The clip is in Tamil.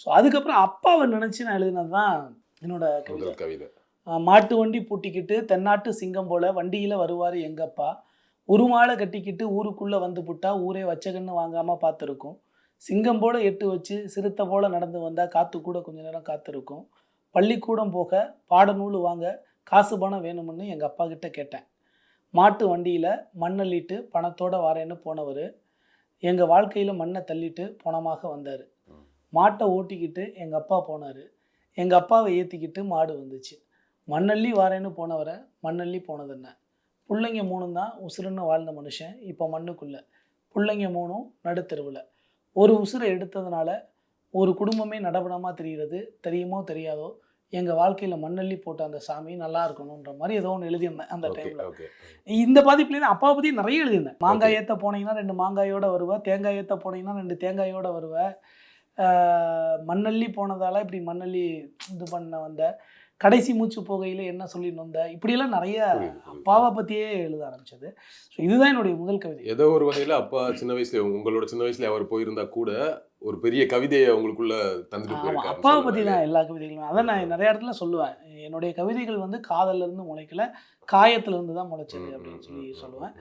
ஸோ அதுக்கப்புறம் அப்பாவை நினச்சி நான் எழுதினது தான் என்னோட கவிதை. மாட்டு வண்டி பூட்டிக்கிட்டு தென்னாட்டு சிங்கம் போல வண்டியில் வருவார் எங்கப்பா, ஒரு மாலை கட்டிக்கிட்டு ஊருக்குள்ளே வந்து புட்டா ஊரே வச்சகன்னு வாங்காமல் பார்த்துருக்கும், சிங்கம் போல எட்டு வச்சு சிறுத்தை போல நடந்து வந்தால் காற்று கூட கொஞ்ச நேரம் காத்திருக்கும், பள்ளிக்கூடம் போக பாடநூல் வாங்க காசு பணம் வேணும்னு எங்கள் அப்பா கிட்ட கேட்டேன், மாட்டு வண்டியில் மண்ணள்ளிட்டு பணத்தோட வாரேன்னு போனவர் எங்கள் வாழ்க்கையில் மண்ணை தள்ளிட்டு பணமாக வந்தார், மாட்டை ஓட்டிக்கிட்டு எங்கள் அப்பா போனார், எங்கள் அப்பாவை ஏற்றிக்கிட்டு மாடு வந்துச்சு, மண்ணள்ளி வாரேன்னு போனவரை மண்ணள்ளி போனது என்ன, பிள்ளைங்க 3 தான் உசுருன்னு வாழ்ந்த மனுஷன் இப்போ மண்ணுக்குள்ளே, பிள்ளைங்க 3 நடுத்தெருவில், ஒரு உசுரை எடுத்ததுனால ஒரு குடும்பமே நடபடமாக தெரிகிறது, தெரியுமோ தெரியாதோ எங்கள் வாழ்க்கையில் மண்ணள்ளி போட்ட அந்த சாமி நல்லா இருக்கணுன்ற மாதிரி ஏதோ ஒன்று எழுதியிருந்தேன் அந்த டைமில். இந்த பாதிப்புலேருந்து அப்பாவை பற்றி நிறைய எழுதியிருந்தேன். மாங்காய் ஏற்ற போனீங்கன்னா 2 மாங்காயோட வருவேன், தேங்காய் ஏற்ற போனீங்கன்னா 2 தேங்காயோட வருவேன், மண்ணள்ளி போனதால் இப்படி மண்ணள்ளி இது பண்ண வந்த, கடைசி மூச்சு போகையில் என்ன சொல்லிட்டு வந்த, இப்படியெல்லாம் நிறைய அப்பாவை பற்றியே எழுத ஆரம்பிச்சது. ஸோ இதுதான் என்னுடைய முதல் கவிதை. ஏதோ ஒரு வகையில் அப்பா சின்ன வயசுல, உங்களோட சின்ன வயசுல அவர் போயிருந்தா கூட ஒரு பெரிய கவிதையை அவங்களுக்குள்ள தந்துட்டு போயிருக்காரு. அப்பாவை பற்றி தான் எல்லா கவிதைகளும். அதை நான் நிறைய இடத்துல சொல்லுவேன், என்னுடைய கவிதைகள் வந்து காதல்ல இருந்து முளைக்கல, காயத்துல இருந்து தான் முளைச்சது அப்படின்னு சொல்லி சொல்லுவேன்.